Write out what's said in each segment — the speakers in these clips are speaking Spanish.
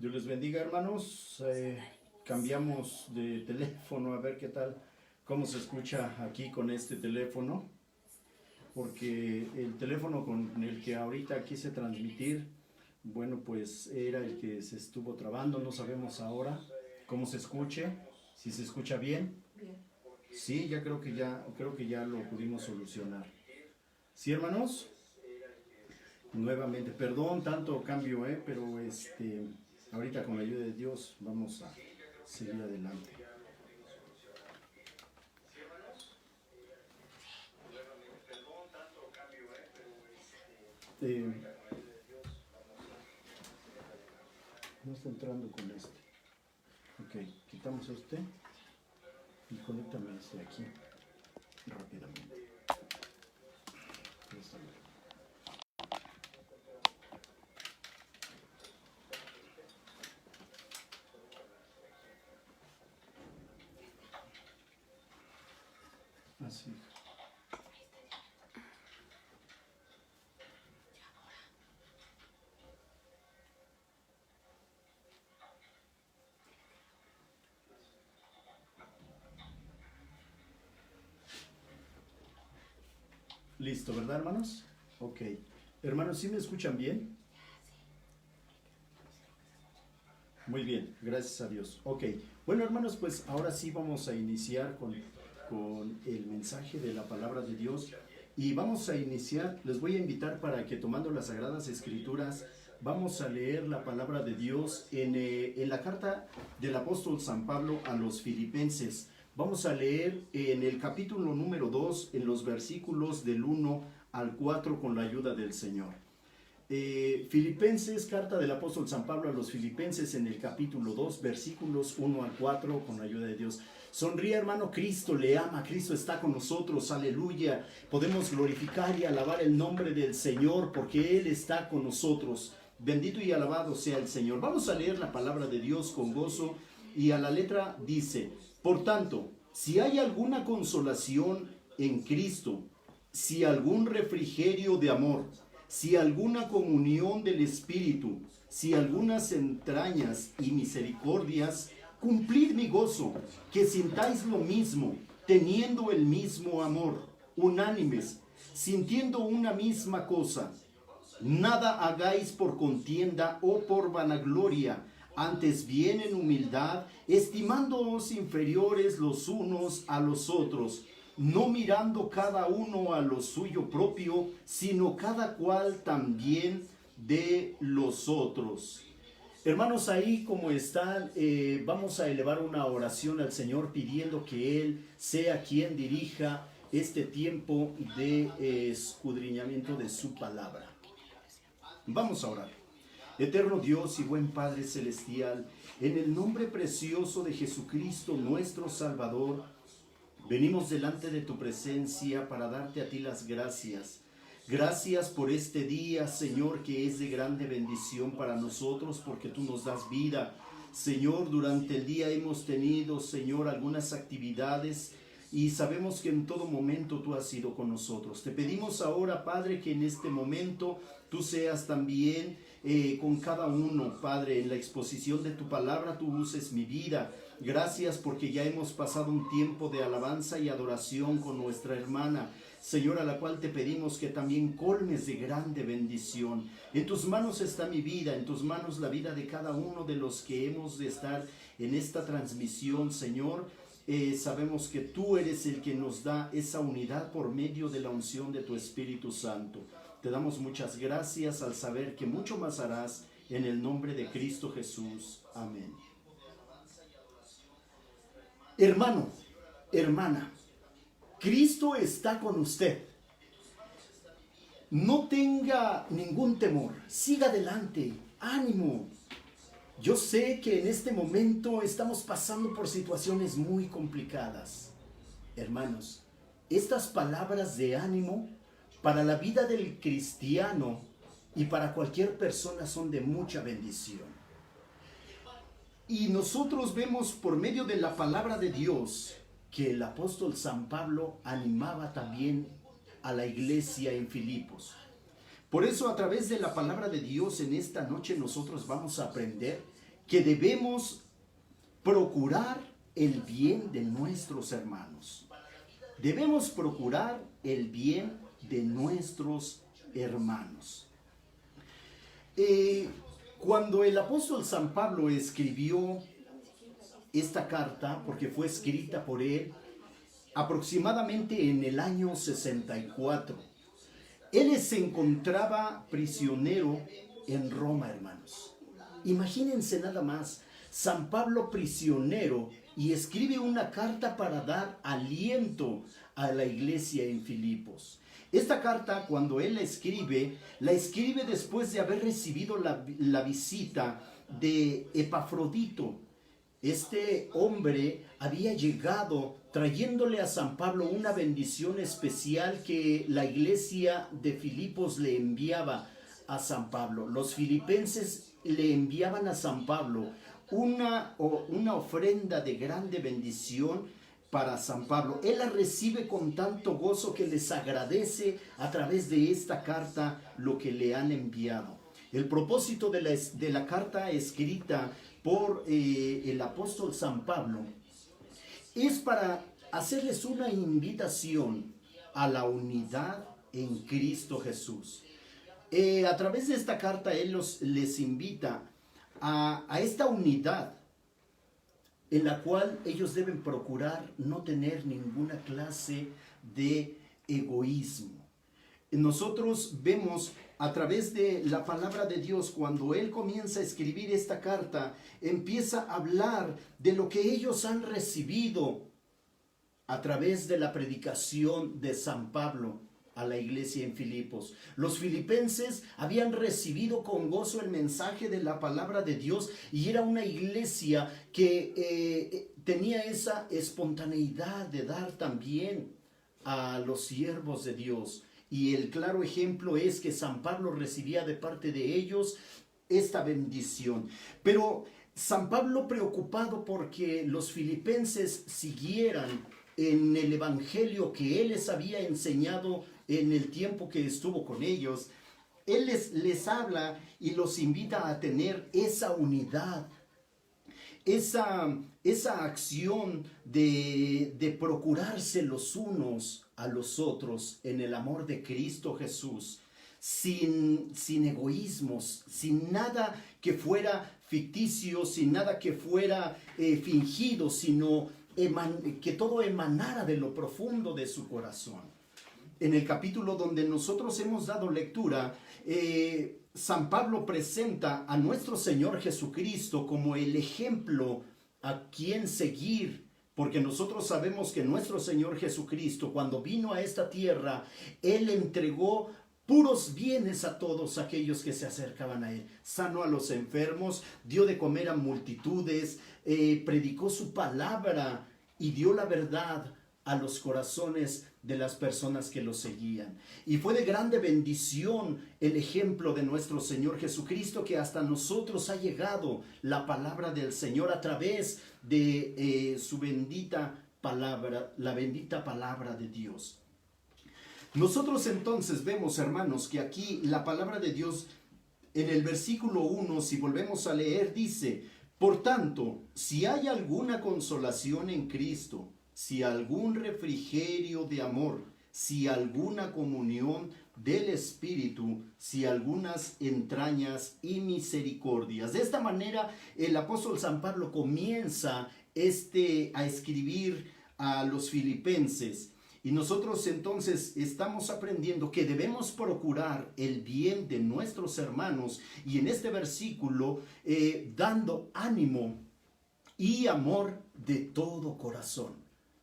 Dios les bendiga, hermanos. Cambiamos de teléfono a ver qué tal, cómo se escucha aquí con este teléfono, porque el teléfono con el que ahorita quise transmitir, bueno, pues era el que se estuvo trabando. No sabemos ahora cómo se escuche, si se escucha bien. Bien. Sí, ya creo que ya lo pudimos solucionar. ¿Sí, hermanos? Nuevamente, perdón tanto cambio, pero ahorita con la ayuda de Dios vamos a seguir adelante. No está entrando con este. Ok, quitamos este y conéctame este aquí rápidamente. Ya está bien. Así. Listo, ¿verdad, hermanos? Ok. Hermanos, ¿sí me escuchan bien? Muy bien, gracias a Dios. Ok. Bueno, hermanos, pues ahora sí vamos a iniciar con el mensaje de la palabra de Dios. Y vamos a iniciar, les voy a invitar para que tomando las Sagradas Escrituras, vamos a leer la palabra de Dios en la carta del apóstol San Pablo a los Filipenses. Vamos a leer en el capítulo número 2, en los versículos del 1 al 4 con la ayuda del Señor. Filipenses, carta del apóstol San Pablo a los Filipenses en el capítulo 2, versículos 1 al 4 con la ayuda de Dios. Sonríe, hermano, Cristo le ama, Cristo está con nosotros, aleluya. Podemos glorificar y alabar el nombre del Señor porque Él está con nosotros. Bendito y alabado sea el Señor. Vamos a leer la palabra de Dios con gozo y a la letra dice: por tanto, si hay alguna consolación en Cristo, si algún refrigerio de amor, si alguna comunión del Espíritu, si algunas entrañas y misericordias, cumplid mi gozo, que sintáis lo mismo, teniendo el mismo amor, unánimes, sintiendo una misma cosa. Nada hagáis por contienda o por vanagloria, antes bien en humildad, estimándoos inferiores los unos a los otros, no mirando cada uno a lo suyo propio, sino cada cual también de los otros. Hermanos, ahí como están, vamos a elevar una oración al Señor pidiendo que Él sea quien dirija este tiempo de escudriñamiento de su palabra. Vamos a orar. Eterno Dios y buen Padre Celestial, en el nombre precioso de Jesucristo nuestro Salvador, venimos delante de tu presencia para darte a ti las gracias. Gracias por este día, Señor, que es de grande bendición para nosotros porque tú nos das vida. Señor, durante el día hemos tenido, Señor, algunas actividades y sabemos que en todo momento tú has sido con nosotros. Te pedimos ahora, Padre, que en este momento tú seas también con cada uno, Padre, en la exposición de tu palabra tú uses mi vida. Gracias porque ya hemos pasado un tiempo de alabanza y adoración con nuestra hermana, Señor, a la cual te pedimos que también colmes de grande bendición. En tus manos está mi vida, en tus manos la vida de cada uno de los que hemos de estar en esta transmisión, Señor. Sabemos que tú eres el que nos da esa unidad por medio de la unción de tu Espíritu Santo. Te damos muchas gracias al saber que mucho más harás en el nombre de Cristo Jesús. Amén. Hermano, hermana, Cristo está con usted. No tenga ningún temor, siga adelante, ánimo. Yo sé que en este momento estamos pasando por situaciones muy complicadas. Hermanos, estas palabras de ánimo para la vida del cristiano y para cualquier persona son de mucha bendición. Y nosotros vemos por medio de la palabra de Dios que el apóstol San Pablo animaba también a la iglesia en Filipos. Por eso a través de la palabra de Dios en esta noche nosotros vamos a aprender que debemos procurar el bien de nuestros hermanos. Debemos procurar el bien de nuestros hermanos. Cuando el apóstol San Pablo escribió esta carta, porque fue escrita por él aproximadamente en el año 64, él se encontraba prisionero en Roma, hermanos. Imagínense nada más, San Pablo prisionero, y escribe una carta para dar aliento a la iglesia en Filipos. Esta carta, cuando él la escribe después de haber recibido la visita de Epafrodito. Este hombre había llegado trayéndole a San Pablo una bendición especial que la iglesia de Filipos le enviaba a San Pablo. Los filipenses le enviaban a San Pablo una ofrenda de grande bendición para San Pablo. Él la recibe con tanto gozo que les agradece a través de esta carta lo que le han enviado. El propósito de la carta escrita por el apóstol San Pablo es para hacerles una invitación a la unidad en Cristo Jesús. A través de esta carta él les invita a esta unidad en la cual ellos deben procurar no tener ninguna clase de egoísmo. Nosotros vemos a través de la palabra de Dios, cuando él comienza a escribir esta carta, empieza a hablar de lo que ellos han recibido a través de la predicación de San Pablo a la iglesia en Filipos. Los filipenses habían recibido con gozo el mensaje de la palabra de Dios y era una iglesia que tenía esa espontaneidad de dar también a los siervos de Dios. Y el claro ejemplo es que San Pablo recibía de parte de ellos esta bendición. Pero San Pablo, preocupado porque los filipenses siguieran en el evangelio que él les había enseñado en el tiempo que estuvo con ellos, él les habla y los invita a tener esa unidad, esa acción de procurarse los unos a los otros en el amor de Cristo Jesús, sin egoísmos, sin nada que fuera ficticio, sin nada que fuera fingido, sino que todo emanara de lo profundo de su corazón. En el capítulo donde nosotros hemos dado lectura, San Pablo presenta a nuestro Señor Jesucristo como el ejemplo a quien seguir, porque nosotros sabemos que nuestro Señor Jesucristo, cuando vino a esta tierra, Él entregó puros bienes a todos aquellos que se acercaban a Él. Sanó a los enfermos, dio de comer a multitudes, predicó su palabra y dio la verdad a los corazones de las personas que lo seguían. Y fue de grande bendición el ejemplo de nuestro Señor Jesucristo, que hasta nosotros ha llegado la palabra del Señor a través de su bendita palabra, la bendita palabra de Dios. Nosotros entonces vemos, hermanos, que aquí la palabra de Dios en el versículo 1, si volvemos a leer, dice: por tanto, si hay alguna consolación en Cristo, si algún refrigerio de amor, si alguna comunión del Espíritu, si algunas entrañas y misericordias. De esta manera, el apóstol San Pablo comienza a escribir a los filipenses. Y nosotros entonces estamos aprendiendo que debemos procurar el bien de nuestros hermanos. Y en este versículo, dando ánimo y amor de todo corazón.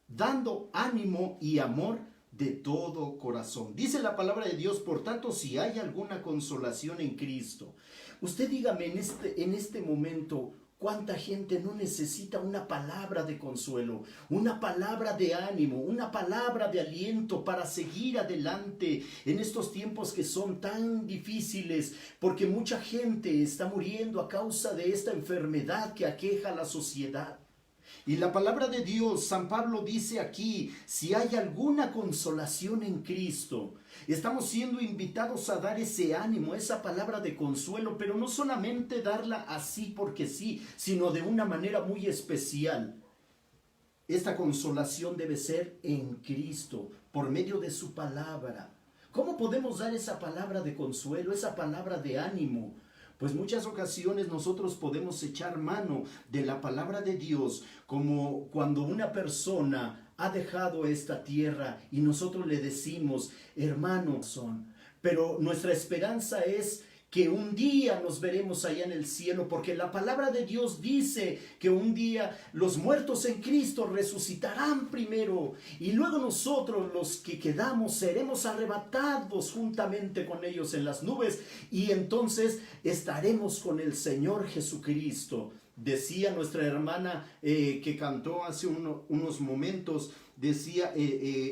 Dando ánimo y amor de todo corazón. Dice la palabra de Dios: por tanto, si hay alguna consolación en Cristo. Usted dígame en este momento, ¿cuánta gente no necesita una palabra de consuelo, una palabra de ánimo, una palabra de aliento para seguir adelante en estos tiempos que son tan difíciles? Porque mucha gente está muriendo a causa de esta enfermedad que aqueja a la sociedad. Y la palabra de Dios, San Pablo dice aquí, si hay alguna consolación en Cristo, estamos siendo invitados a dar ese ánimo, esa palabra de consuelo, pero no solamente darla así porque sí, sino de una manera muy especial. Esta consolación debe ser en Cristo, por medio de su palabra. ¿Cómo podemos dar esa palabra de consuelo, esa palabra de ánimo? Pues muchas ocasiones nosotros podemos echar mano de la palabra de Dios, como cuando una persona ha dejado esta tierra y nosotros le decimos, hermanos son, pero nuestra esperanza es que un día nos veremos allá en el cielo, porque la palabra de Dios dice que un día los muertos en Cristo resucitarán primero y luego nosotros los que quedamos seremos arrebatados juntamente con ellos en las nubes y entonces estaremos con el Señor Jesucristo. Decía nuestra hermana que cantó hace unos momentos, decía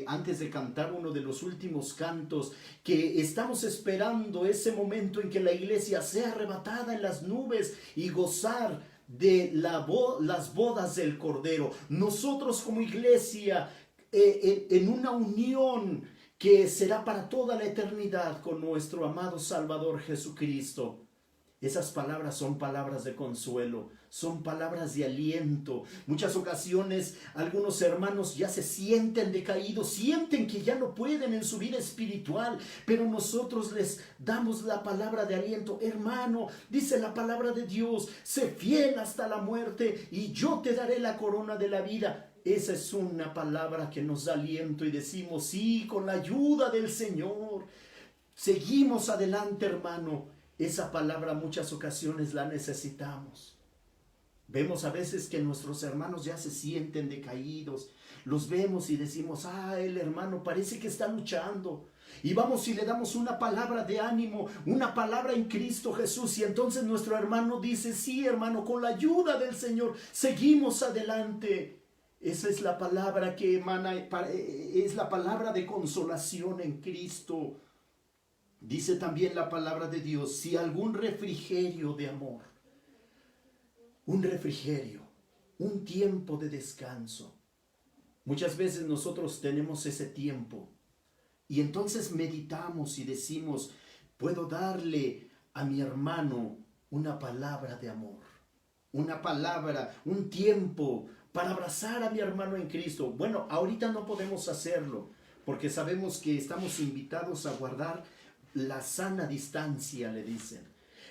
antes de cantar uno de los últimos cantos, que estamos esperando ese momento en que la iglesia sea arrebatada en las nubes y gozar de las bodas del Cordero. Nosotros como iglesia en una unión que será para toda la eternidad con nuestro amado Salvador Jesucristo. Esas palabras son palabras de consuelo, son palabras de aliento. Muchas ocasiones algunos hermanos ya se sienten decaídos, sienten que ya no pueden en su vida espiritual, pero nosotros les damos la palabra de aliento. Hermano, dice la palabra de Dios, sé fiel hasta la muerte y yo te daré la corona de la vida. Esa es una palabra que nos da aliento y decimos, sí, con la ayuda del Señor. Seguimos adelante, hermano. Esa palabra muchas ocasiones la necesitamos. Vemos a veces que nuestros hermanos ya se sienten decaídos. Los vemos y decimos, el hermano parece que está luchando. Y vamos y le damos una palabra de ánimo, una palabra en Cristo Jesús. Y entonces nuestro hermano dice, sí, hermano, con la ayuda del Señor, seguimos adelante. Esa es la palabra que emana, es la palabra de consolación en Cristo. Dice también la palabra de Dios, si algún refrigerio de amor, un refrigerio, un tiempo de descanso. Muchas veces nosotros tenemos ese tiempo y entonces meditamos y decimos, puedo darle a mi hermano una palabra de amor, una palabra, un tiempo para abrazar a mi hermano en Cristo. Bueno, ahorita no podemos hacerlo porque sabemos que estamos invitados a guardar la sana distancia, le dicen.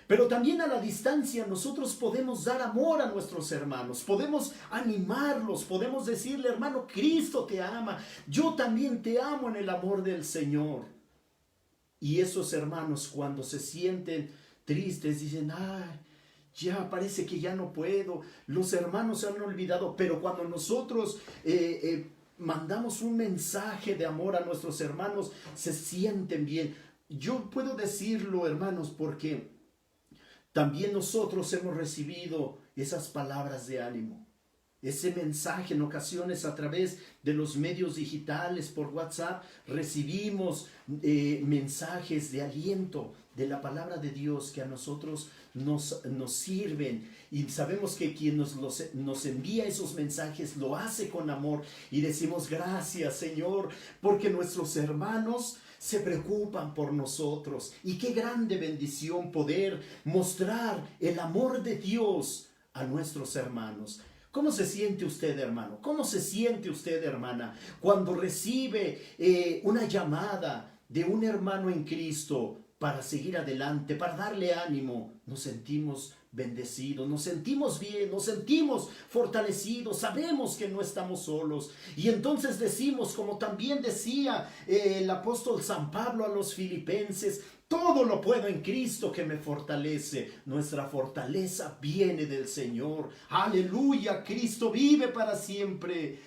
Pero también a la distancia nosotros podemos dar amor a nuestros hermanos, podemos animarlos, podemos decirle, hermano, Cristo te ama, yo también te amo en el amor del Señor. Y esos hermanos cuando se sienten tristes dicen, ya parece que ya no puedo, los hermanos se han olvidado, pero cuando nosotros mandamos un mensaje de amor a nuestros hermanos, se sienten bien. Yo puedo decirlo, hermanos, porque también nosotros hemos recibido esas palabras de ánimo, ese mensaje en ocasiones a través de los medios digitales, por WhatsApp, recibimos mensajes de aliento de la palabra de Dios que a nosotros nos sirven y sabemos que quien nos envía esos mensajes lo hace con amor y decimos gracias, Señor, porque nuestros hermanos se preocupan por nosotros y qué grande bendición poder mostrar el amor de Dios a nuestros hermanos. ¿Cómo se siente usted, hermano? ¿Cómo se siente usted, hermana, cuando recibe una llamada de un hermano en Cristo para seguir adelante, para darle ánimo? Nos sentimos bendecidos, nos sentimos bien, nos sentimos fortalecidos, sabemos que no estamos solos. Y entonces decimos, como también decía el apóstol San Pablo a los filipenses, todo lo puedo en Cristo que me fortalece. Nuestra fortaleza viene del Señor. Aleluya, Cristo vive para siempre.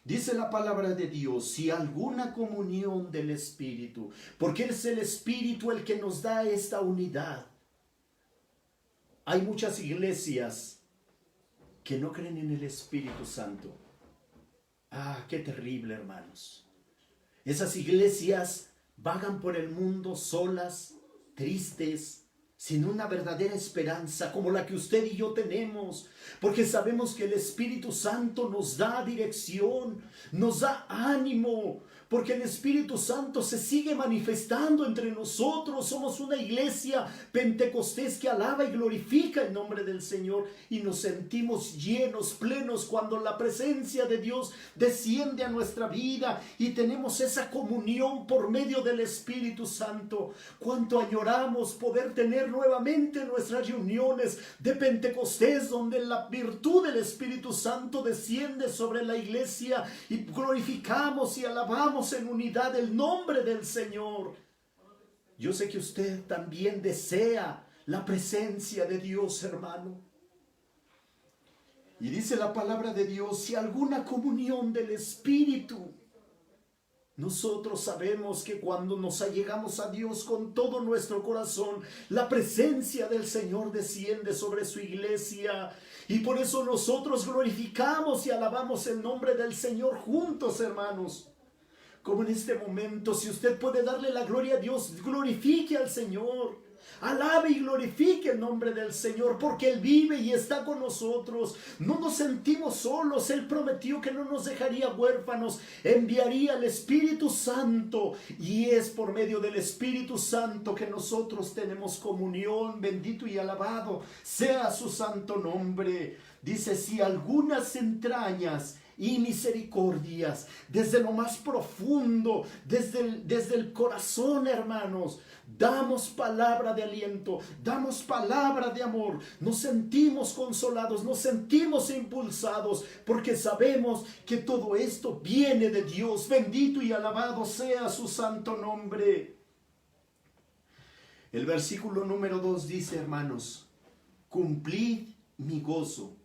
Dice la palabra de Dios, si alguna comunión del Espíritu, porque es el Espíritu el que nos da esta unidad. Hay muchas iglesias que no creen en el Espíritu Santo. Qué terrible, hermanos. Esas iglesias vagan por el mundo solas, tristes, sino una verdadera esperanza como la que usted y yo tenemos, porque sabemos que el Espíritu Santo nos da dirección, nos da ánimo, porque el Espíritu Santo se sigue manifestando entre nosotros. Somos una iglesia pentecostés que alaba y glorifica el nombre del Señor y nos sentimos llenos, plenos cuando la presencia de Dios desciende a nuestra vida y tenemos esa comunión por medio del Espíritu Santo. Cuánto añoramos poder tener nuevamente nuestras reuniones de Pentecostés, donde la virtud del Espíritu Santo desciende sobre la iglesia y glorificamos y alabamos en unidad el nombre del Señor. Yo sé que usted también desea la presencia de Dios, hermano. Y dice la palabra de Dios, si alguna comunión del Espíritu. Nosotros sabemos que cuando nos allegamos a Dios con todo nuestro corazón, la presencia del Señor desciende sobre su iglesia. Y por eso nosotros glorificamos y alabamos el nombre del Señor juntos, hermanos. Como en este momento, si usted puede darle la gloria a Dios, glorifique al Señor. Alabe y glorifique el nombre del Señor, porque Él vive y está con nosotros. No nos sentimos solos. Él prometió que no nos dejaría huérfanos. Enviaría el Espíritu Santo, y es por medio del Espíritu Santo que nosotros tenemos comunión. Bendito y alabado sea su santo nombre. Dice, si algunas entrañas y misericordias, desde lo más profundo, desde el corazón, hermanos, damos palabra de aliento, damos palabra de amor, nos sentimos consolados, nos sentimos impulsados, porque sabemos que todo esto viene de Dios. Bendito y alabado sea su santo nombre. El versículo número 2 dice, hermanos, cumplid mi gozo,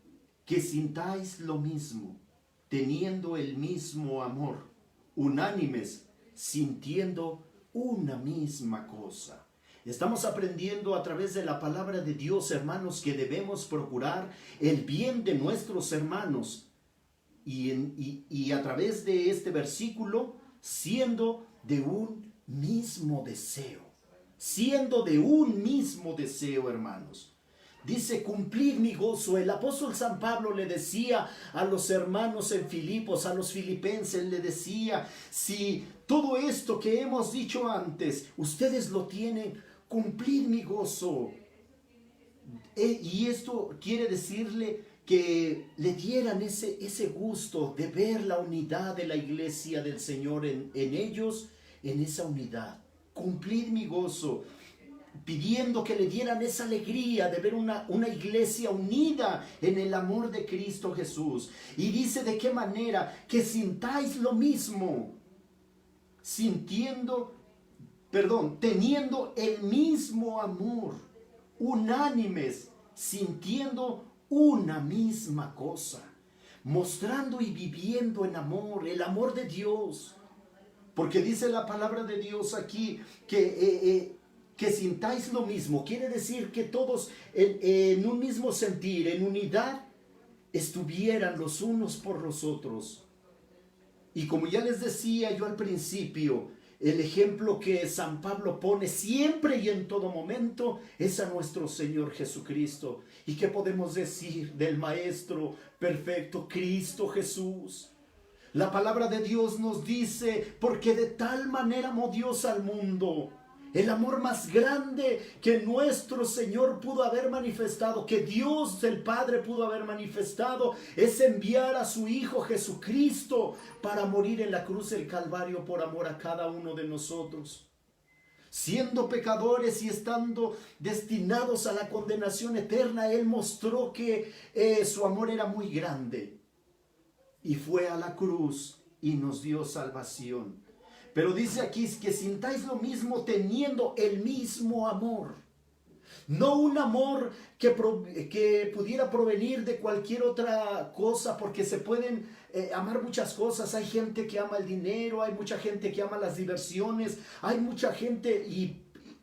que sintáis lo mismo, teniendo el mismo amor, unánimes, sintiendo una misma cosa. Estamos aprendiendo a través de la palabra de Dios, hermanos, que debemos procurar el bien de nuestros hermanos. Y a través de este versículo, siendo de un mismo deseo. Siendo de un mismo deseo, hermanos. Dice, cumplir mi gozo. El apóstol San Pablo le decía a los hermanos en Filipos, a los filipenses, le decía, si todo esto que hemos dicho antes, ustedes lo tienen, cumplir mi gozo. Y esto quiere decirle que le dieran ese gusto de ver la unidad de la iglesia del Señor en ellos, en esa unidad. Cumplir mi gozo, pidiendo que le dieran esa alegría de ver una iglesia unida en el amor de Cristo Jesús. Y dice de qué manera, que sintáis lo mismo, teniendo el mismo amor, unánimes, sintiendo una misma cosa, mostrando y viviendo en amor, el amor de Dios. Porque dice la palabra de Dios aquí que sintáis lo mismo. Quiere decir que todos en un mismo sentir, en unidad, estuvieran los unos por los otros. Y como ya les decía yo al principio, el ejemplo que San Pablo pone siempre y en todo momento es a nuestro Señor Jesucristo. ¿Y qué podemos decir del Maestro perfecto, Cristo Jesús? La palabra de Dios nos dice, porque de tal manera amó Dios al mundo. El amor más grande que nuestro Señor pudo haber manifestado, que Dios el Padre pudo haber manifestado, es enviar a su Hijo Jesucristo para morir en la cruz del Calvario por amor a cada uno de nosotros. Siendo pecadores y estando destinados a la condenación eterna, Él mostró que su amor era muy grande. Y fue a la cruz y nos dio salvación. Pero dice aquí que sintáis lo mismo teniendo el mismo amor. No un amor que pudiera provenir de cualquier otra cosa, porque se pueden amar muchas cosas. Hay gente que ama el dinero, hay mucha gente que ama las diversiones, hay mucha gente,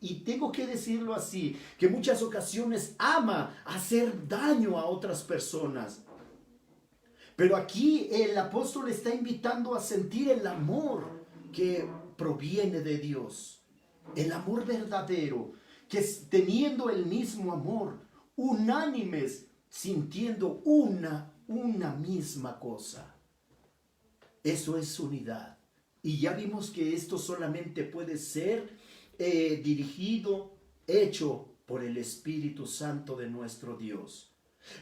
y tengo que decirlo así, que en muchas ocasiones ama hacer daño a otras personas. Pero aquí el apóstol está invitando a sentir el amor que proviene de Dios, el amor verdadero, teniendo el mismo amor, unánimes, sintiendo una misma cosa. Eso es unidad. Y ya vimos que esto solamente puede ser dirigido, hecho por el Espíritu Santo de nuestro Dios.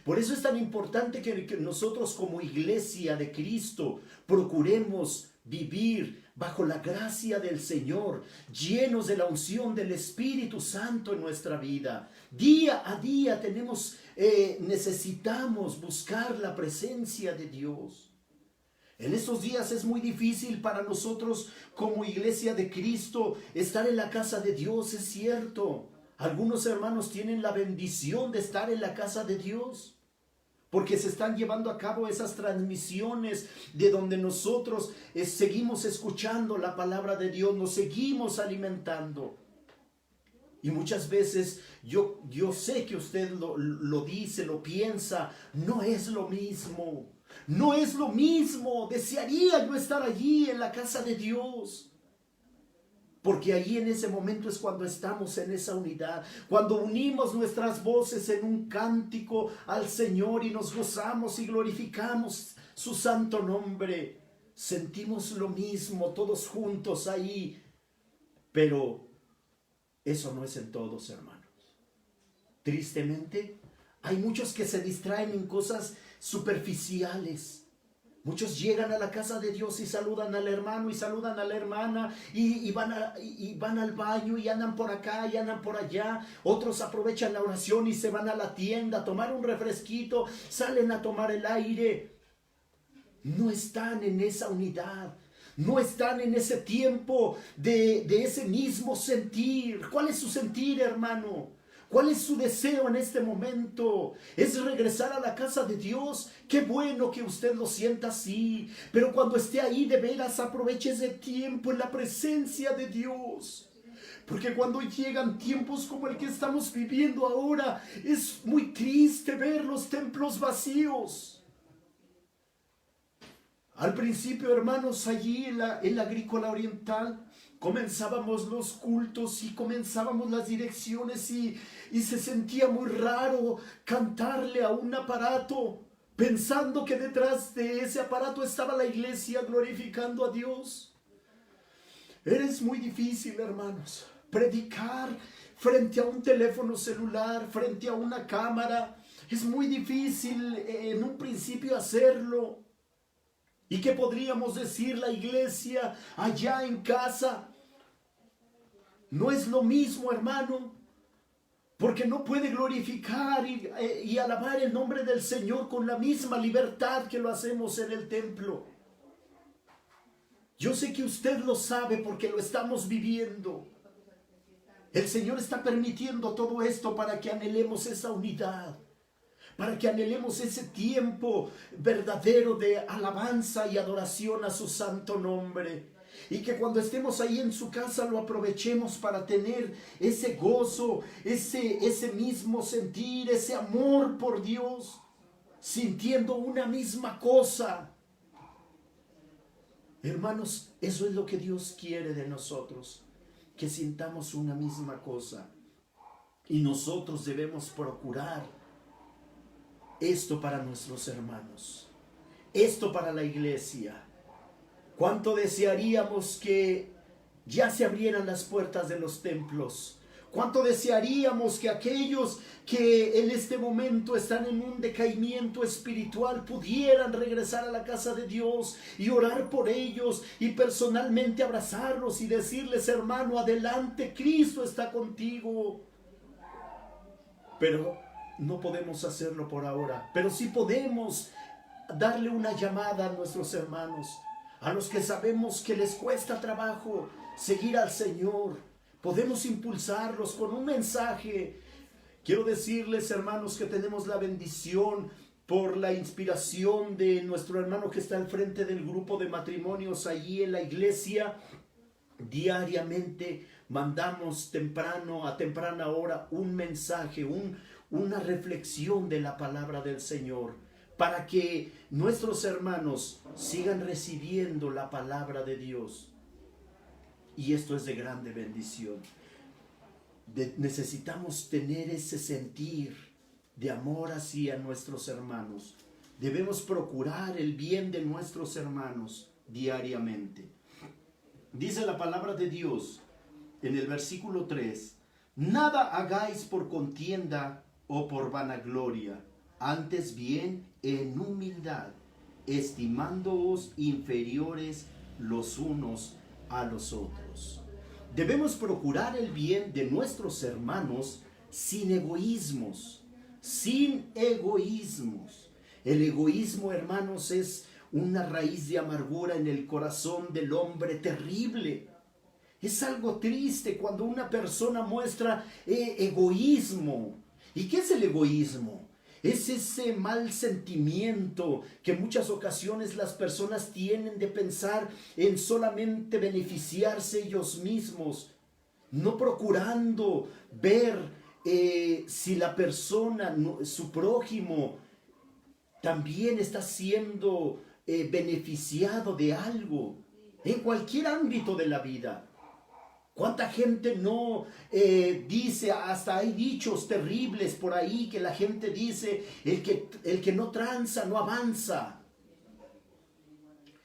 Por eso es tan importante que nosotros como iglesia de Cristo procuremos vivir bajo la gracia del Señor, llenos de la unción del Espíritu Santo en nuestra vida. Día a día necesitamos buscar la presencia de Dios. En estos días es muy difícil para nosotros como iglesia de Cristo estar en la casa de Dios, es cierto. Algunos hermanos tienen la bendición de estar en la casa de Dios, porque se están llevando a cabo esas transmisiones de donde nosotros seguimos escuchando la palabra de Dios, nos seguimos alimentando. Y muchas veces yo sé que usted lo dice, lo piensa, no es lo mismo. No es lo mismo. Desearía yo estar allí en la casa de Dios. Porque allí en ese momento es cuando estamos en esa unidad, cuando unimos nuestras voces en un cántico al Señor y nos gozamos y glorificamos su santo nombre. Sentimos lo mismo todos juntos ahí, pero eso no es en todos, hermanos. Tristemente, hay muchos que se distraen en cosas superficiales. Muchos llegan a la casa de Dios y saludan al hermano y saludan a la hermana y van al baño y andan por acá y andan por allá. Otros aprovechan la oración y se van a la tienda a tomar un refresquito, salen a tomar el aire. No están en esa unidad, no están en ese tiempo de ese mismo sentir. ¿Cuál es su sentir, hermano? ¿Cuál es su deseo en este momento? ¿Es regresar a la casa de Dios? Qué bueno que usted lo sienta así. Pero cuando esté ahí, de veras, aproveche ese tiempo en la presencia de Dios. Porque cuando llegan tiempos como el que estamos viviendo ahora, es muy triste ver los templos vacíos. Al principio, hermanos, allí en la agrícola oriental, comenzábamos los cultos y comenzábamos las direcciones y se sentía muy raro cantarle a un aparato, pensando que detrás de ese aparato estaba la iglesia glorificando a Dios. Es muy difícil, hermanos, predicar frente a un teléfono celular, frente a una cámara. Es muy difícil en un principio hacerlo. ¿Y qué podríamos decir la iglesia allá en casa? No es lo mismo, hermano, porque no puede glorificar y alabar el nombre del Señor con la misma libertad que lo hacemos en el templo. Yo sé que usted lo sabe porque lo estamos viviendo. El Señor está permitiendo todo esto para que anhelemos esa unidad, para que anhelemos ese tiempo verdadero de alabanza y adoración a su santo nombre. Y que cuando estemos ahí en su casa lo aprovechemos para tener ese gozo, ese mismo sentir, ese amor por Dios, sintiendo una misma cosa. Hermanos, eso es lo que Dios quiere de nosotros, que sintamos una misma cosa. Y nosotros debemos procurar esto para nuestros hermanos, esto para la iglesia. ¿Cuánto desearíamos que ya se abrieran las puertas de los templos? ¿Cuánto desearíamos que aquellos que en este momento están en un decaimiento espiritual pudieran regresar a la casa de Dios y orar por ellos y personalmente abrazarlos y decirles: hermano, adelante, Cristo está contigo? Pero no podemos hacerlo por ahora, pero sí podemos darle una llamada a nuestros hermanos, a los que sabemos que les cuesta trabajo seguir al Señor. Podemos impulsarlos con un mensaje. Quiero decirles, hermanos, que tenemos la bendición por la inspiración de nuestro hermano que está al frente del grupo de matrimonios allí en la iglesia. Diariamente mandamos a temprana hora un mensaje, una reflexión de la palabra del Señor, para que nuestros hermanos sigan recibiendo la palabra de Dios. Y esto es de grande bendición. necesitamos tener ese sentir de amor hacia nuestros hermanos. Debemos procurar el bien de nuestros hermanos diariamente. Dice la palabra de Dios en el versículo 3: nada hagáis por contienda o por vanagloria, antes bien en humildad, estimándoos inferiores los unos a los otros. Debemos procurar el bien de nuestros hermanos sin egoísmos, sin egoísmos. El egoísmo, hermanos, es una raíz de amargura en el corazón del hombre terrible. Es algo triste cuando una persona muestra egoísmo. ¿Y qué es el egoísmo? Es ese mal sentimiento que en muchas ocasiones las personas tienen de pensar en solamente beneficiarse ellos mismos, no procurando ver si la persona, su prójimo, también está siendo beneficiado de algo en cualquier ámbito de la vida. ¿Cuánta gente no dice? Hasta hay dichos terribles por ahí que la gente dice: el que no tranza no avanza.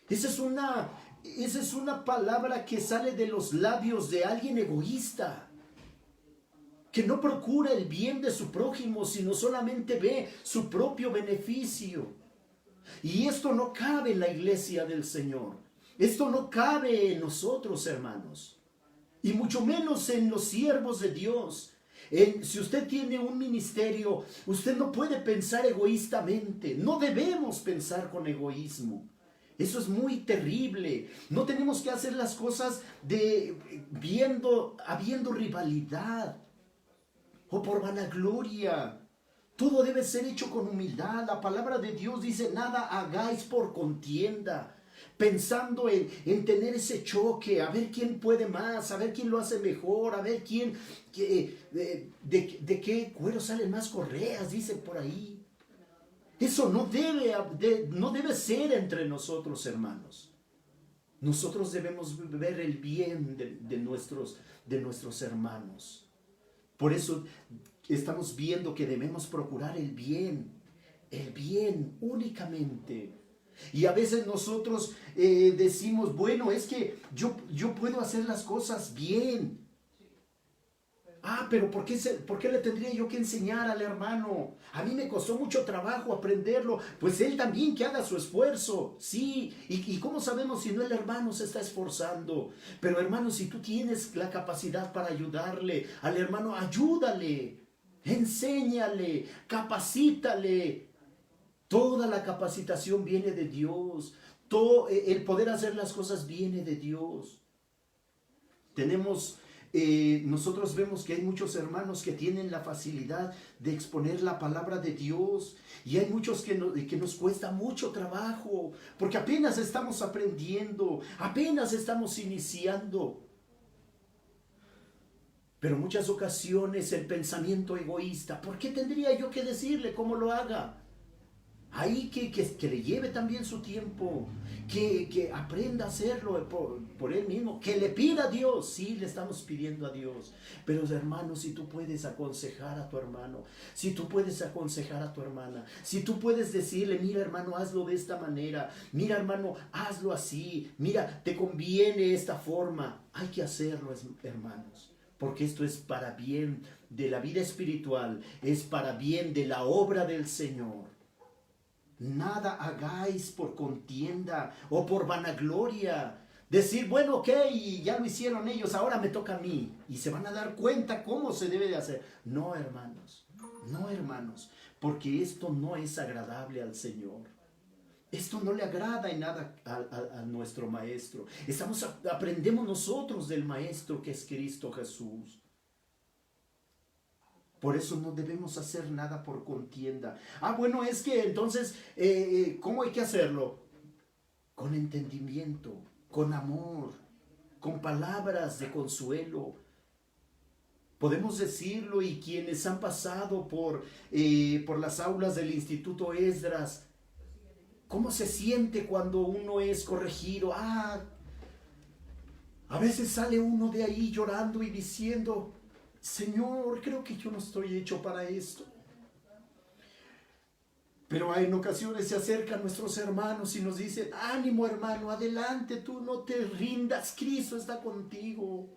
Esa es una palabra que sale de los labios de alguien egoísta, que no procura el bien de su prójimo, sino solamente ve su propio beneficio. Y esto no cabe en la iglesia del Señor. Esto no cabe en nosotros, hermanos. Y mucho menos en los siervos de Dios. Si usted tiene un ministerio, usted no puede pensar egoístamente. No debemos pensar con egoísmo. Eso es muy terrible. No tenemos que hacer las cosas habiendo rivalidad o por vanagloria. Todo debe ser hecho con humildad. La palabra de Dios dice: nada hagáis por contienda, pensando en tener ese choque, a ver quién puede más, a ver quién lo hace mejor, a ver de qué cuero salen más correas, dice por ahí. Eso no debe ser entre nosotros, hermanos. Nosotros debemos ver el bien de nuestros hermanos. Por eso estamos viendo que debemos procurar el bien únicamente. Y a veces nosotros decimos: bueno, es que yo puedo hacer las cosas bien. Pero ¿por qué le tendría yo que enseñar al hermano? A mí me costó mucho trabajo aprenderlo. Pues él también que haga su esfuerzo. Sí, ¿y cómo sabemos si no el hermano se está esforzando? Pero hermano, si tú tienes la capacidad para ayudarle al hermano, ayúdale, enséñale, capacítale. Toda la capacitación viene de Dios. Todo el poder hacer las cosas viene de Dios. Nosotros vemos que hay muchos hermanos que tienen la facilidad de exponer la palabra de Dios, y hay muchos que nos cuesta mucho trabajo, porque apenas estamos aprendiendo, apenas estamos iniciando. Pero en muchas ocasiones el pensamiento egoísta: ¿por qué tendría yo que decirle cómo lo haga? Ahí que le lleve también su tiempo, que aprenda a hacerlo por él mismo, que le pida a Dios. Sí, le estamos pidiendo a Dios. Pero hermano, si tú puedes aconsejar a tu hermano, si tú puedes aconsejar a tu hermana, si tú puedes decirle: mira hermano, hazlo de esta manera, mira hermano, hazlo así, mira, te conviene esta forma. Hay que hacerlo, hermanos, porque esto es para bien de la vida espiritual, es para bien de la obra del Señor. Nada hagáis por contienda o por vanagloria. Decir: bueno, ok, ya lo hicieron ellos, ahora me toca a mí. Y se van a dar cuenta cómo se debe de hacer. No, hermanos, porque esto no es agradable al Señor. Esto no le agrada en nada a nuestro Maestro. Aprendemos nosotros del Maestro, que es Cristo Jesús. Por eso no debemos hacer nada por contienda. Bueno, es que entonces, ¿cómo hay que hacerlo? Con entendimiento, con amor, con palabras de consuelo. Podemos decirlo, y quienes han pasado por las aulas del Instituto Esdras, ¿cómo se siente cuando uno es corregido? A veces sale uno de ahí llorando y diciendo: Señor, creo que yo no estoy hecho para esto. Pero en ocasiones se acercan nuestros hermanos y nos dicen, ánimo hermano, adelante, tú no te rindas, Cristo está contigo.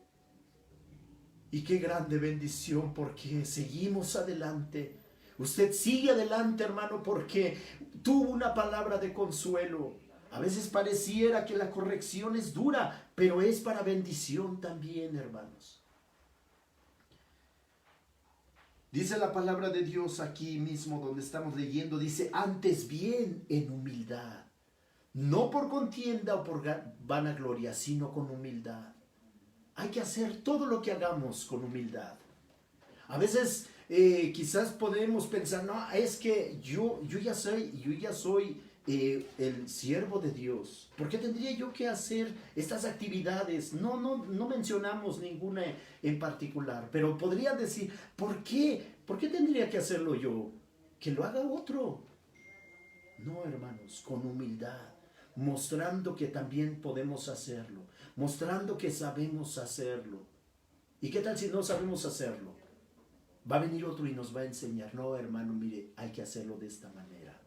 Y qué grande bendición porque seguimos adelante. Usted sigue adelante, hermano, porque tuvo una palabra de consuelo. A veces pareciera que la corrección es dura, pero es para bendición también, hermanos. Dice la palabra de Dios aquí mismo donde estamos leyendo, dice, antes bien en humildad, no por contienda o por vanagloria, sino con humildad. Hay que hacer todo lo que hagamos con humildad. A veces quizás podemos pensar, no, es que yo ya soy el siervo de Dios. ¿Por qué tendría yo que hacer estas actividades? No mencionamos ninguna en particular, pero podría decir, ¿por qué? ¿Por qué tendría que hacerlo yo? Que lo haga otro. No, hermanos, con humildad, mostrando que también podemos hacerlo, mostrando que sabemos hacerlo. ¿Y qué tal si no sabemos hacerlo? Va a venir otro y nos va a enseñar, no, hermano, mire, hay que hacerlo de esta manera.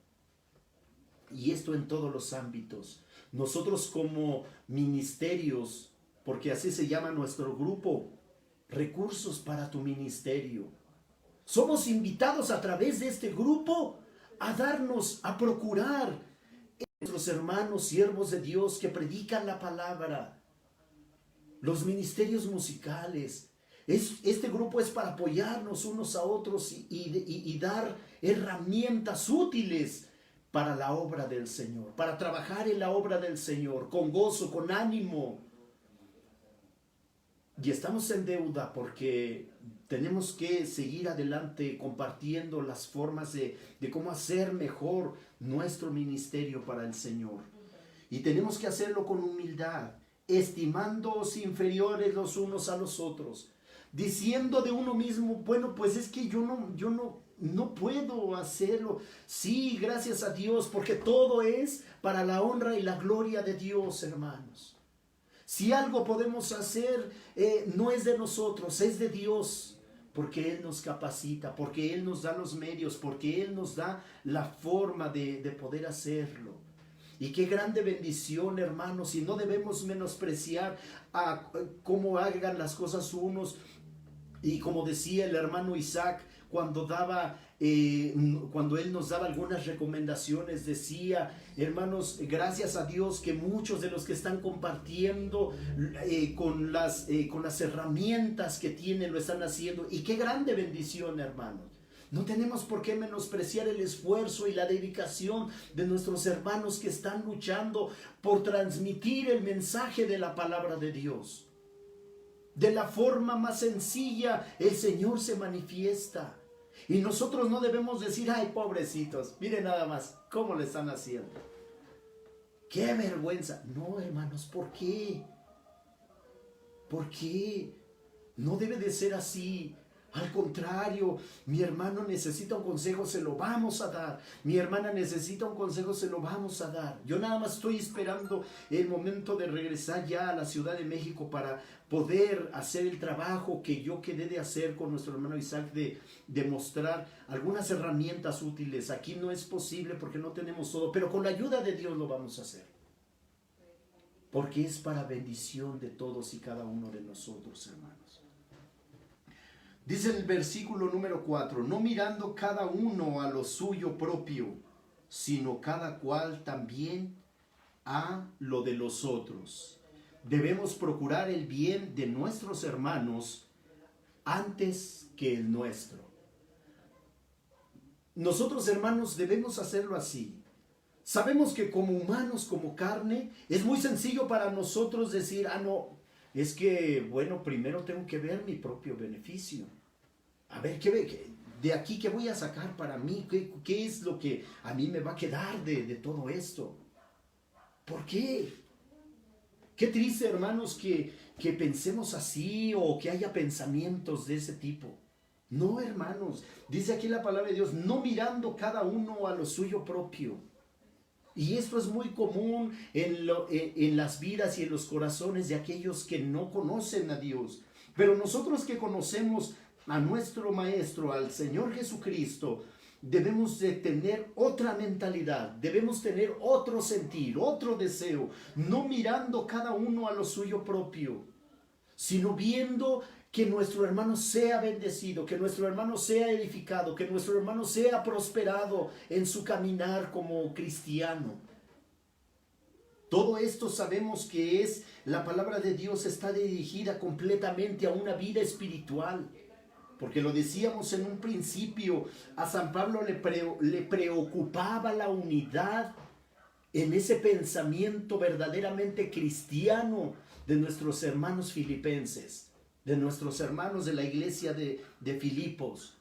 Y esto en todos los ámbitos. Nosotros como ministerios, porque así se llama nuestro grupo, recursos para tu ministerio. Somos invitados a través de este grupo a procurar nuestros hermanos, siervos de Dios que predican la palabra, los ministerios musicales. Este grupo es para apoyarnos unos a otros y dar herramientas útiles para la obra del Señor, para trabajar en la obra del Señor, con gozo, con ánimo. Y estamos en deuda porque tenemos que seguir adelante compartiendo las formas de cómo hacer mejor nuestro ministerio para el Señor. Y tenemos que hacerlo con humildad, estimándoos inferiores los unos a los otros, diciendo de uno mismo, bueno, pues es que yo no puedo hacerlo. Sí, gracias a Dios, porque todo es para la honra y la gloria de Dios, hermanos. Si algo podemos hacer, no es de nosotros, es de Dios, porque Él nos capacita, porque Él nos da los medios, porque Él nos da la forma de poder hacerlo. Y qué grande bendición, hermanos, y no debemos menospreciar a cómo hagan las cosas unos. Y como decía el hermano Isaac, cuando él nos daba algunas recomendaciones, decía, hermanos, gracias a Dios que muchos de los que están compartiendo con las herramientas que tienen lo están haciendo. Y qué grande bendición, hermanos. No tenemos por qué menospreciar el esfuerzo y la dedicación de nuestros hermanos que están luchando por transmitir el mensaje de la palabra de Dios. De la forma más sencilla, el Señor se manifiesta. Y nosotros no debemos decir, ay, pobrecitos, miren nada más cómo le están haciendo. ¡Qué vergüenza! No, hermanos, ¿por qué? ¿Por qué? No debe de ser así. Al contrario, mi hermano necesita un consejo, se lo vamos a dar. Mi hermana necesita un consejo, se lo vamos a dar. Yo nada más estoy esperando el momento de regresar ya a la Ciudad de México para poder hacer el trabajo que yo quedé de hacer con nuestro hermano Isaac, de mostrar algunas herramientas útiles. Aquí no es posible porque no tenemos todo, pero con la ayuda de Dios lo vamos a hacer. Porque es para bendición de todos y cada uno de nosotros, hermanos. Dice el versículo número 4, no mirando cada uno a lo suyo propio, sino cada cual también a lo de los otros. Debemos procurar el bien de nuestros hermanos antes que el nuestro. Nosotros, hermanos, debemos hacerlo así. Sabemos que como humanos, como carne, es muy sencillo para nosotros decir, no, es que, bueno, primero tengo que ver mi propio beneficio. A ver, de aquí qué voy a sacar para mí? ¿Qué es lo que a mí me va a quedar de todo esto? ¿Por qué? Qué triste, hermanos, que pensemos así o que haya pensamientos de ese tipo. No, hermanos, dice aquí la palabra de Dios, no mirando cada uno a lo suyo propio. Y esto es muy común en las vidas y en los corazones de aquellos que no conocen a Dios. Pero nosotros que conocemos, a nuestro Maestro, al Señor Jesucristo, debemos de tener otra mentalidad, debemos tener otro sentir, otro deseo, no mirando cada uno a lo suyo propio, sino viendo que nuestro hermano sea bendecido, que nuestro hermano sea edificado, que nuestro hermano sea prosperado en su caminar como cristiano. Todo esto sabemos que es, la palabra de Dios está dirigida completamente a una vida espiritual. Porque lo decíamos en un principio, a San Pablo le preocupaba la unidad en ese pensamiento verdaderamente cristiano de nuestros hermanos filipenses, de nuestros hermanos de la iglesia de Filipos.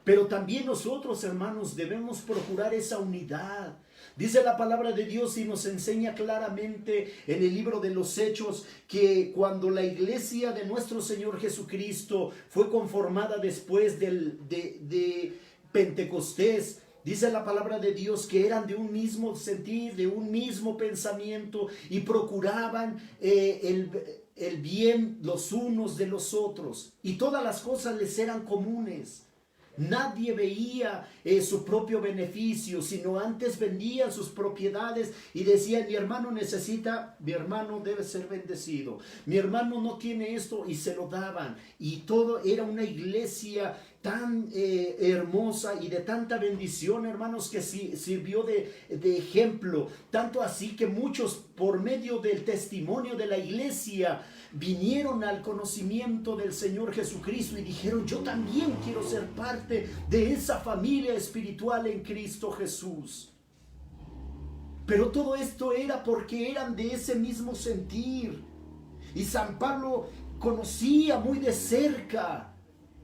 Pero también nosotros, hermanos, debemos procurar esa unidad. Dice la palabra de Dios y nos enseña claramente en el libro de los Hechos que cuando la iglesia de nuestro Señor Jesucristo fue conformada después de Pentecostés, dice la palabra de Dios que eran de un mismo sentir, de un mismo pensamiento y procuraban el bien los unos de los otros y todas las cosas les eran comunes. Nadie veía su propio beneficio, sino antes vendían sus propiedades y decían, mi hermano necesita, mi hermano debe ser bendecido, mi hermano no tiene esto, y se lo daban. Y todo era una iglesia tan hermosa y de tanta bendición, hermanos, que sirvió de ejemplo, tanto así que muchos por medio del testimonio de la iglesia vinieron al conocimiento del Señor Jesucristo y dijeron, yo también quiero ser parte de esa familia espiritual en Cristo Jesús. Pero todo esto era porque eran de ese mismo sentir. Y San Pablo conocía muy de cerca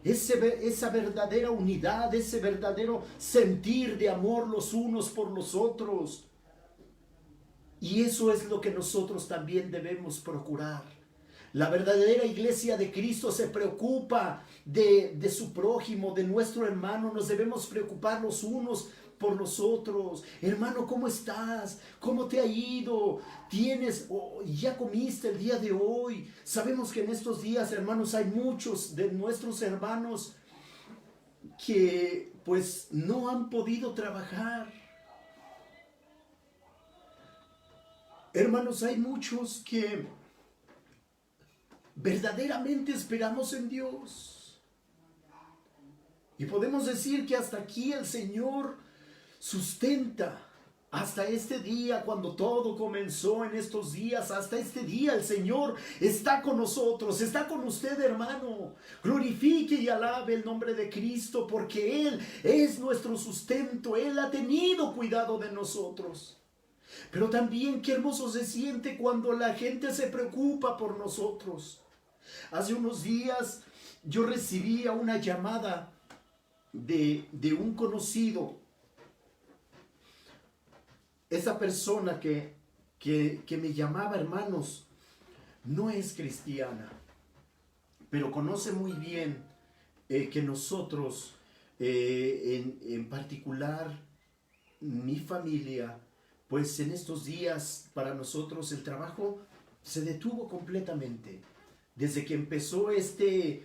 esa verdadera unidad, ese verdadero sentir de amor los unos por los otros. Y eso es lo que nosotros también debemos procurar. La verdadera iglesia de Cristo se preocupa de su prójimo, de nuestro hermano. Nos debemos preocupar los unos por los otros. Hermano, ¿cómo estás? ¿Cómo te ha ido? ¿Ya comiste el día de hoy? Sabemos que en estos días, hermanos, hay muchos de nuestros hermanos que pues no han podido trabajar. Hermanos, hay muchos que verdaderamente esperamos en Dios. Y podemos decir que hasta aquí el Señor sustenta. Hasta este día, cuando todo comenzó en estos días, hasta este día el Señor está con nosotros, está con usted, hermano. Glorifique y alabe el nombre de Cristo, porque Él es nuestro sustento. Él ha tenido cuidado de nosotros. Pero también qué hermoso se siente cuando la gente se preocupa por nosotros. Hace unos días yo recibía una llamada de un conocido. Esa persona que me llamaba, hermanos, no es cristiana, pero conoce muy bien que nosotros, en particular mi familia, pues en estos días para nosotros el trabajo se detuvo completamente. Desde que empezó este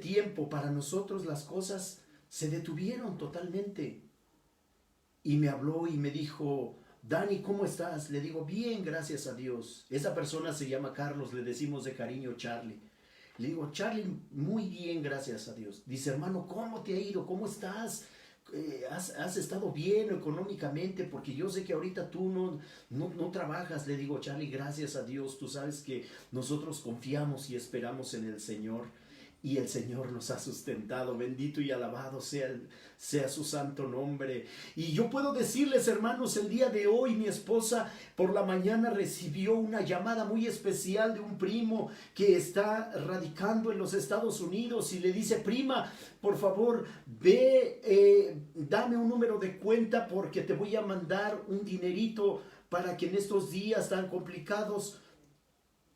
tiempo, para nosotros las cosas se detuvieron totalmente. Y me habló y me dijo, Dani, ¿cómo estás? Le digo, bien, gracias a Dios. Esa persona se llama Carlos, le decimos de cariño Charlie. Le digo, Charlie, muy bien, gracias a Dios. Dice, hermano, ¿cómo te ha ido? ¿Cómo estás? ¿Has estado bien económicamente? Porque yo sé que ahorita tú no trabajas. Le digo, Charlie, gracias a Dios. Tú sabes que nosotros confiamos y esperamos en el Señor. Y el Señor nos ha sustentado. Bendito y alabado sea su santo nombre. Y yo puedo decirles, hermanos, el día de hoy mi esposa por la mañana recibió una llamada muy especial de un primo que está radicando en los Estados Unidos y le dice, prima, por favor, ve, dame un número de cuenta porque te voy a mandar un dinerito para que en estos días tan complicados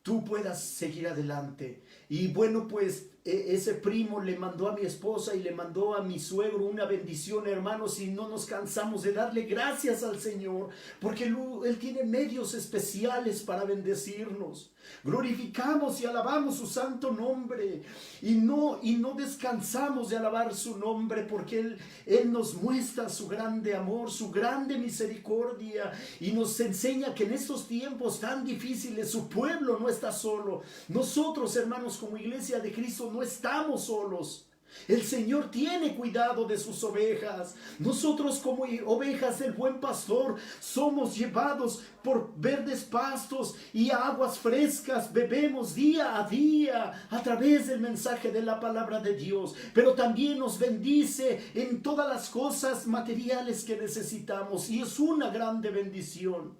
tú puedas seguir adelante. Y bueno, pues ese primo le mandó a mi esposa y le mandó a mi suegro una bendición, hermanos, y no nos cansamos de darle gracias al Señor, porque Él tiene medios especiales para bendecirnos. Glorificamos y alabamos su santo nombre y no descansamos de alabar su nombre, porque Él nos muestra su grande amor, su grande misericordia, y nos enseña que en estos tiempos tan difíciles su pueblo no está solo. Nosotros, hermanos, como iglesia de Cristo, no estamos solos. El Señor tiene cuidado de sus ovejas. Nosotros, como ovejas del buen pastor, somos llevados por verdes pastos y aguas frescas. Bebemos día a día a través del mensaje de la palabra de Dios. Pero también nos bendice en todas las cosas materiales que necesitamos, y es una grande bendición.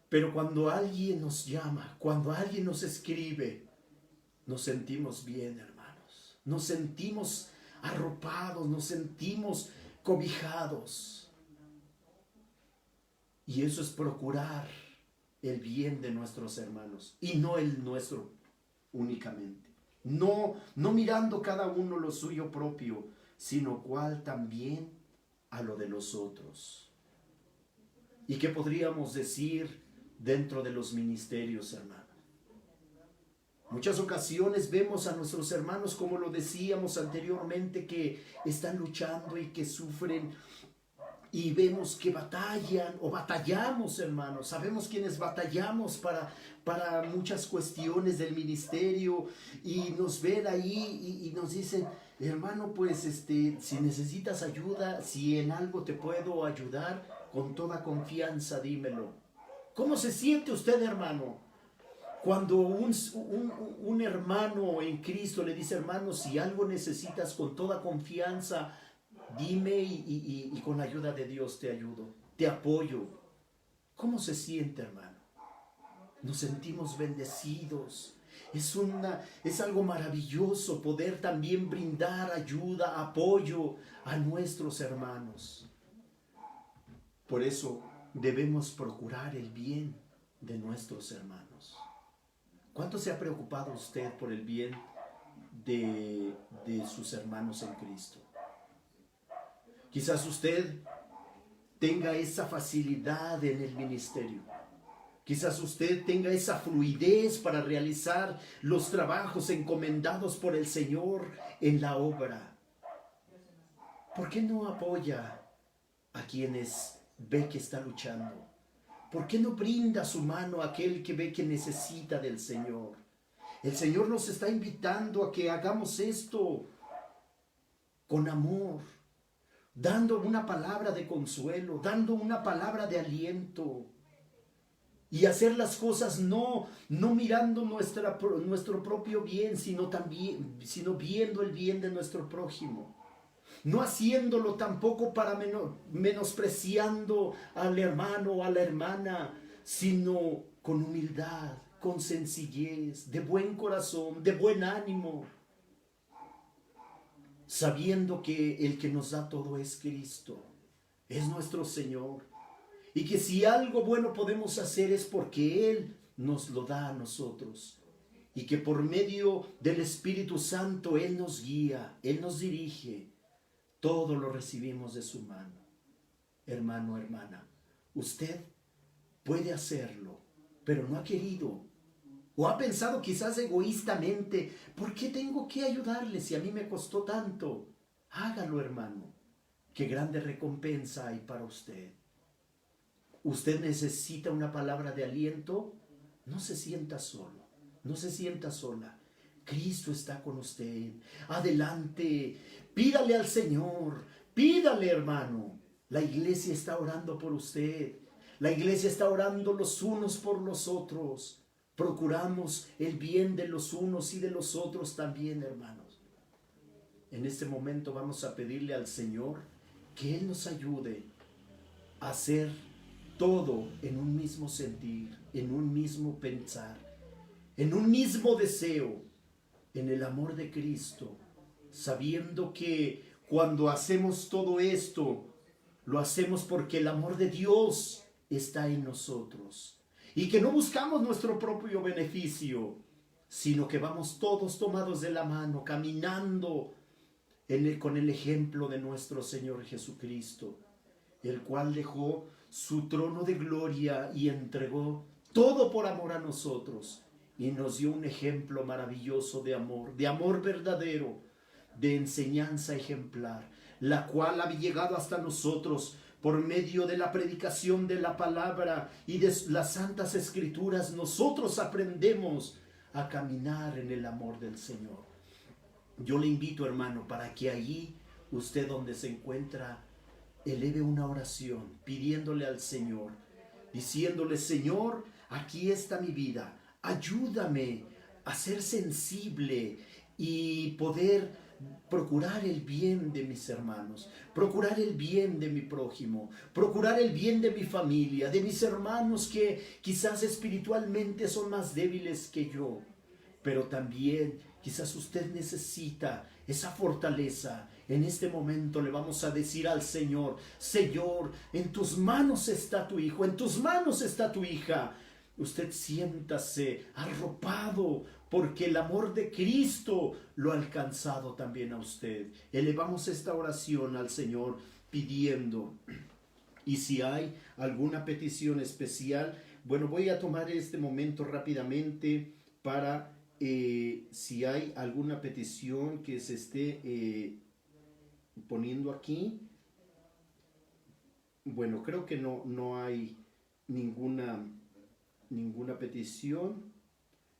Pero cuando alguien nos llama, cuando alguien nos escribe, nos sentimos bien, hermanos. Nos sentimos arropados, nos sentimos cobijados. Y eso es procurar el bien de nuestros hermanos y no el nuestro únicamente. No mirando cada uno lo suyo propio, sino cual también a lo de los otros. ¿Y qué podríamos decir dentro de los ministerios, hermanos? Muchas ocasiones vemos a nuestros hermanos, como lo decíamos anteriormente, que están luchando y que sufren, y vemos que batallan o batallamos, hermanos. Sabemos quienes batallamos para muchas cuestiones del ministerio, y nos ven ahí y nos dicen: hermano, pues si necesitas ayuda, si en algo te puedo ayudar, con toda confianza dímelo. ¿Cómo se siente usted, hermano, cuando un hermano en Cristo le dice: hermano, si algo necesitas, con toda confianza, dime y con la ayuda de Dios te ayudo, te apoyo? ¿Cómo se siente, hermano? Nos sentimos bendecidos. Es algo maravilloso poder también brindar ayuda, apoyo a nuestros hermanos. Por eso debemos procurar el bien de nuestros hermanos. ¿Cuánto se ha preocupado usted por el bien de sus hermanos en Cristo? Quizás usted tenga esa facilidad en el ministerio. Quizás usted tenga esa fluidez para realizar los trabajos encomendados por el Señor en la obra. ¿Por qué no apoya a quienes ve que está luchando? ¿Por qué no brinda su mano a aquel que ve que necesita del Señor? El Señor nos está invitando a que hagamos esto con amor, dando una palabra de consuelo, dando una palabra de aliento, y hacer las cosas no mirando nuestro propio bien, sino viendo el bien de nuestro prójimo. No haciéndolo tampoco para menospreciando al hermano o a la hermana, sino con humildad, con sencillez, de buen corazón, de buen ánimo, sabiendo que el que nos da todo es Cristo, es nuestro Señor, y que si algo bueno podemos hacer es porque Él nos lo da a nosotros, y que por medio del Espíritu Santo Él nos guía, Él nos dirige. Todo lo recibimos de su mano. Hermano, hermana, usted puede hacerlo, pero no ha querido, o ha pensado quizás egoístamente: ¿por qué tengo que ayudarle si a mí me costó tanto? Hágalo, hermano. Qué grande recompensa hay para usted. Usted necesita una palabra de aliento. No se sienta solo, no se sienta sola. Cristo está con usted. Adelante, pídale al Señor, pídale, hermano. La iglesia está orando por usted. La iglesia está orando los unos por los otros. Procuramos el bien de los unos y de los otros también, hermanos. En este momento vamos a pedirle al Señor que Él nos ayude a hacer todo en un mismo sentir, en un mismo pensar, en un mismo deseo, en el amor de Cristo, sabiendo que cuando hacemos todo esto, lo hacemos porque el amor de Dios está en nosotros, y que no buscamos nuestro propio beneficio, sino que vamos todos tomados de la mano, caminando con el ejemplo de nuestro Señor Jesucristo, el cual dejó su trono de gloria y entregó todo por amor a nosotros, y nos dio un ejemplo maravilloso de amor verdadero, de enseñanza ejemplar, la cual ha llegado hasta nosotros por medio de la predicación de la palabra y de las santas escrituras. Nosotros aprendemos a caminar en el amor del Señor. Yo le invito, hermano, para que allí, usted donde se encuentra, eleve una oración pidiéndole al Señor, diciéndole: Señor, aquí está mi vida, ayúdame a ser sensible y poder procurar el bien de mis hermanos, procurar el bien de mi prójimo, procurar el bien de mi familia, de mis hermanos que quizás espiritualmente son más débiles que yo, pero también quizás usted necesita esa fortaleza. En este momento le vamos a decir al Señor: Señor, en tus manos está tu hijo, en tus manos está tu hija. Usted siéntase arropado, porque el amor de Cristo lo ha alcanzado también a usted. Elevamos esta oración al Señor pidiendo. Y si hay alguna petición especial, bueno, voy a tomar este momento rápidamente para si hay alguna petición que se esté poniendo aquí. Bueno, creo que no hay ninguna petición.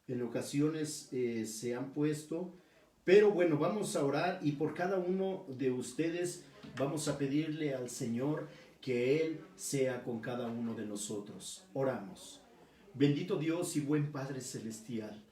En ocasiones se han puesto, pero bueno, vamos a orar, y por cada uno de ustedes vamos a pedirle al Señor que Él sea con cada uno de nosotros. Oramos. Bendito Dios y buen Padre Celestial,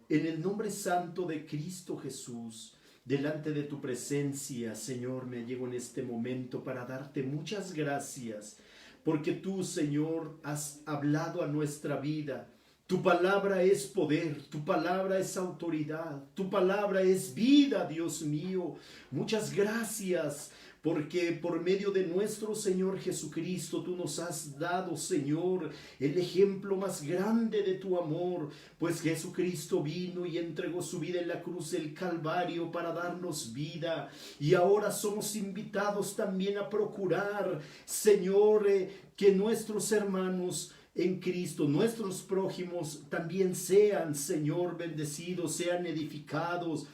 en el nombre santo de Cristo Jesús, delante de tu presencia, Señor, me llego en este momento para darte muchas gracias, porque tú, Señor, has hablado a nuestra vida. Tu palabra es poder, tu palabra es autoridad, tu palabra es vida, Dios mío. Muchas gracias, porque por medio de nuestro Señor Jesucristo tú nos has dado, Señor, el ejemplo más grande de tu amor, pues Jesucristo vino y entregó su vida en la cruz del Calvario para darnos vida, y ahora somos invitados también a procurar, Señor, que nuestros hermanos en Cristo, nuestros prójimos, también sean, Señor, bendecidos, sean edificados,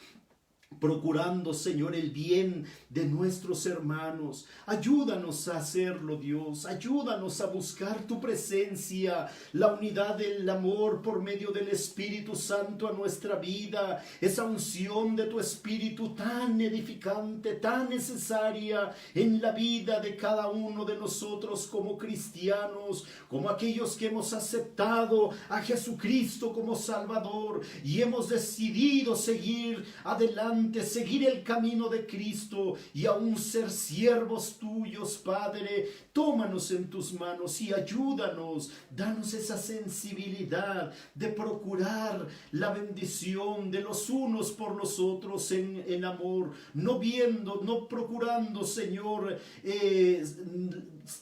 procurando, Señor, el bien de nuestros hermanos. Ayúdanos a hacerlo, Dios. Ayúdanos a buscar tu presencia, la unidad del amor por medio del Espíritu Santo a nuestra vida, esa unción de tu Espíritu tan edificante, tan necesaria en la vida de cada uno de nosotros como cristianos, como aquellos que hemos aceptado a Jesucristo como Salvador y hemos decidido seguir adelante, seguir el camino de Cristo y aún ser siervos tuyos, Padre. Tómanos en tus manos y ayúdanos, danos esa sensibilidad de procurar la bendición de los unos por los otros en amor, no procurando, Señor,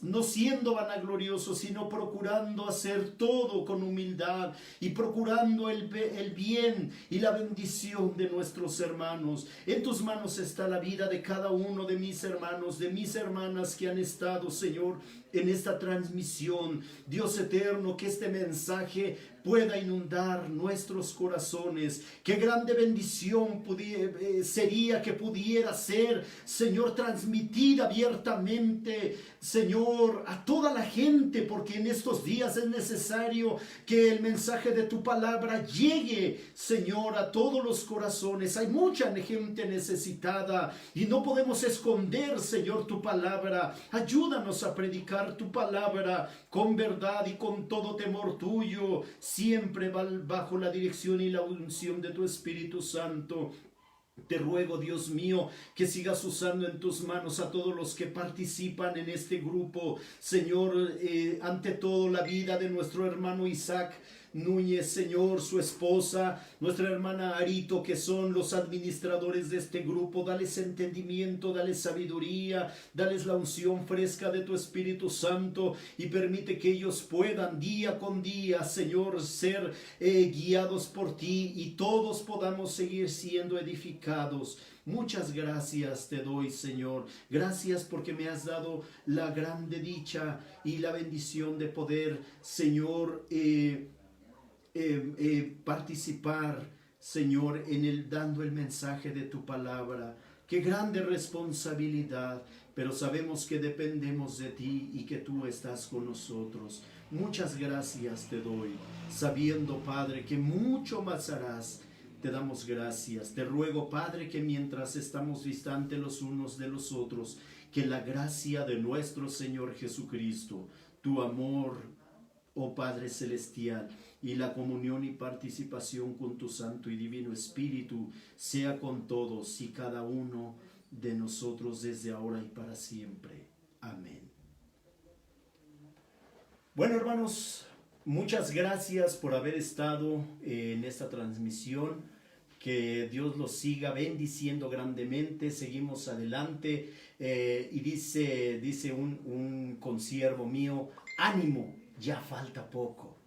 no siendo vanagloriosos, sino procurando hacer todo con humildad y procurando el bien y la bendición de nuestros hermanos. En tus manos está la vida de cada uno de mis hermanos, de mis hermanas que han estado, Señor, en esta transmisión. Dios eterno, que este mensaje pueda inundar nuestros corazones. Qué grande bendición sería que pudiera ser, Señor, transmitida abiertamente, Señor, a toda la gente, porque en estos días es necesario que el mensaje de tu palabra llegue, Señor, a todos los corazones. Hay mucha gente necesitada y no podemos esconder, Señor, tu palabra. Ayúdanos a predicar tu palabra con verdad y con todo temor tuyo, siempre bajo la dirección y la unción de tu Espíritu Santo. Te ruego, Dios mío, que sigas usando en tus manos a todos los que participan en este grupo. Señor, ante todo la vida de nuestro hermano Isaac, Núñez, Señor, su esposa, nuestra hermana Arito, que son los administradores de este grupo. Dales entendimiento, dales sabiduría, dales la unción fresca de tu Espíritu Santo y permite que ellos puedan día con día, Señor, ser guiados por ti y todos podamos seguir siendo edificados. Muchas gracias te doy, Señor. Gracias porque me has dado la grande dicha y la bendición de poder, Señor, participar, Señor, dando el mensaje de tu palabra. Qué grande responsabilidad, pero sabemos que dependemos de ti y que tú estás con nosotros. Muchas gracias te doy, sabiendo, Padre, que mucho más harás. Te damos gracias. Te ruego, Padre, que mientras estamos distantes los unos de los otros, que la gracia de nuestro Señor Jesucristo, tu amor, oh Padre Celestial, y la comunión y participación con tu Santo y Divino Espíritu sea con todos y cada uno de nosotros desde ahora y para siempre. Amén. Bueno, hermanos, muchas gracias por haber estado en esta transmisión. Que Dios los siga bendiciendo grandemente. Seguimos adelante. Y dice un consiervo mío, ánimo, ya falta poco.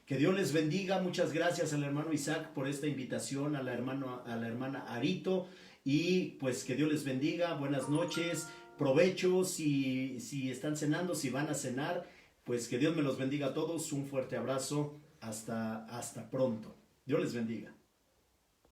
Que Dios les bendiga. Muchas gracias al hermano Isaac por esta invitación, a la hermana Arito. Y pues que Dios les bendiga. Buenas noches. Provecho si están cenando, si van a cenar. Pues que Dios me los bendiga a todos. Un fuerte abrazo. Hasta pronto. Dios les bendiga.